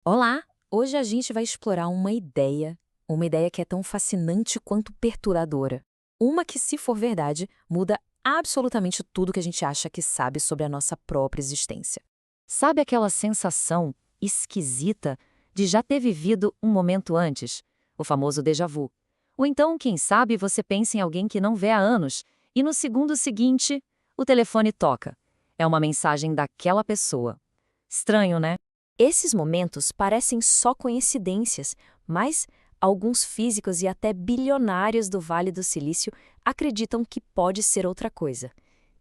Olá! Hoje a gente vai explorar uma ideia que é tão fascinante quanto perturbadora. Uma que, se for verdade, muda absolutamente tudo que a gente acha que sabe sobre a nossa própria existência. Sabe aquela sensação esquisita de já ter vivido um momento antes? O famoso déjà vu. Ou então, quem sabe, você pensa em alguém que não vê há anos e no segundo seguinte, o telefone toca. É uma mensagem daquela pessoa. Estranho, né? Esses momentos parecem só coincidências, mas alguns físicos e até bilionários do Vale do Silício acreditam que pode ser outra coisa.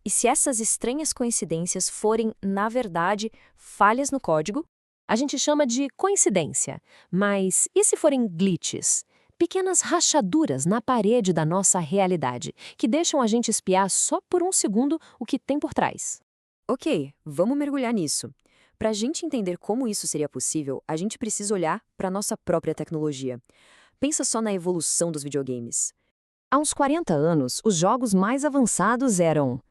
E se essas estranhas coincidências forem, na verdade, falhas no código, a gente chama de coincidência. Mas e se forem glitches? Pequenas rachaduras na parede da nossa realidade, que deixam a gente espiar só por um segundo o que tem por trás. Ok, vamos mergulhar nisso. Para a gente entender como isso seria possível, a gente precisa olhar para a nossa própria tecnologia. Pensa só na evolução dos videogames. Há uns 40 anos, os jogos mais avançados eram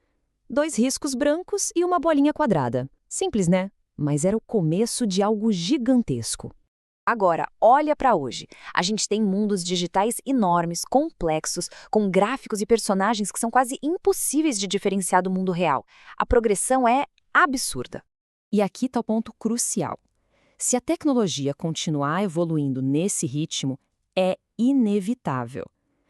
dois riscos brancos e uma bolinha quadrada. Simples, né? Mas era o começo de algo gigantesco. Agora, olha para hoje. A gente tem mundos digitais enormes, complexos, com gráficos e personagens que são quase impossíveis de diferenciar do mundo real. A progressão é absurda. E aqui está o ponto crucial. Se a tecnologia continuar evoluindo nesse ritmo, é inevitável.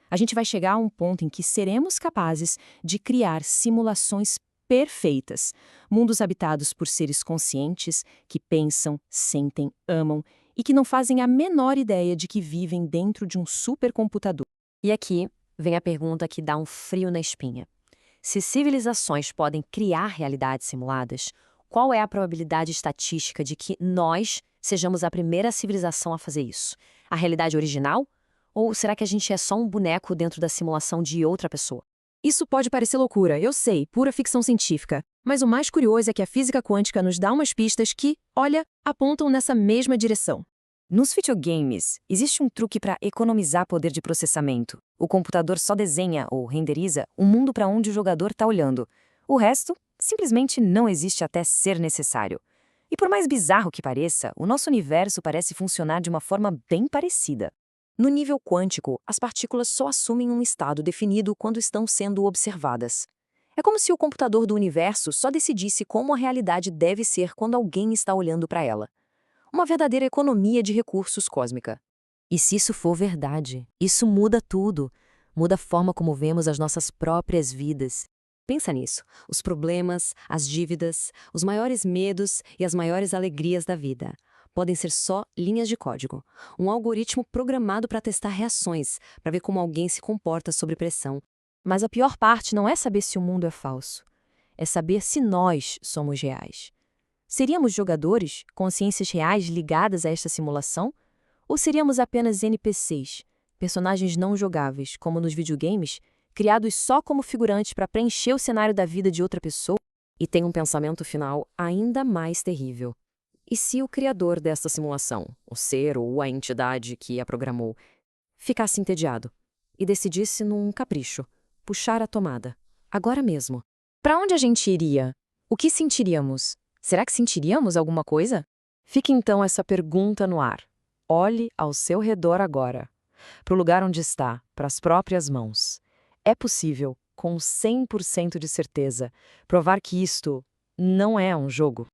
A gente vai chegar a um ponto em que seremos capazes de criar simulações perfeitas, mundos habitados por seres conscientes que pensam, sentem, amam e que não fazem a menor ideia de que vivem dentro de um supercomputador. E aqui vem a pergunta que dá um frio na espinha. Se civilizações podem criar realidades simuladas, qual é a probabilidade estatística de que nós sejamos a primeira civilização a fazer isso? A realidade original? Ou será que a gente é só um boneco dentro da simulação de outra pessoa? Isso pode parecer loucura, eu sei, pura ficção científica. Mas o mais curioso é que a física quântica nos dá umas pistas que, olha, apontam nessa mesma direção. Nos videogames, existe um truque para economizar poder de processamento. O computador só desenha ou renderiza o mundo para onde o jogador está olhando. O resto simplesmente não existe até ser necessário. E por mais bizarro que pareça, o nosso universo parece funcionar de uma forma bem parecida. No nível quântico, as partículas só assumem um estado definido quando estão sendo observadas. É como se o computador do universo só decidisse como a realidade deve ser quando alguém está olhando para ela. Uma verdadeira economia de recursos cósmica. E se isso for verdade, isso muda tudo. Muda a forma como vemos as nossas próprias vidas. Pensa nisso. Os problemas, as dívidas, os maiores medos e as maiores alegrias da vida podem ser só linhas de código. Um algoritmo programado para testar reações, para ver como alguém se comporta sob pressão. Mas a pior parte não é saber se o mundo é falso. É saber se nós somos reais. Seríamos jogadores, consciências reais ligadas a esta simulação? Ou seríamos apenas NPCs, personagens não jogáveis, como nos videogames, criados só como figurantes para preencher o cenário da vida de outra pessoa? E tem um pensamento final ainda mais terrível. E se o criador desta simulação, o ser ou a entidade que a programou, ficasse entediado e decidisse num capricho, puxar a tomada, agora mesmo? Para onde a gente iria? O que sentiríamos? Será que sentiríamos alguma coisa? Fique então essa pergunta no ar. Olhe ao seu redor agora, para o lugar onde está, para as próprias mãos. É possível, com 100% de certeza, provar que isto não é um jogo?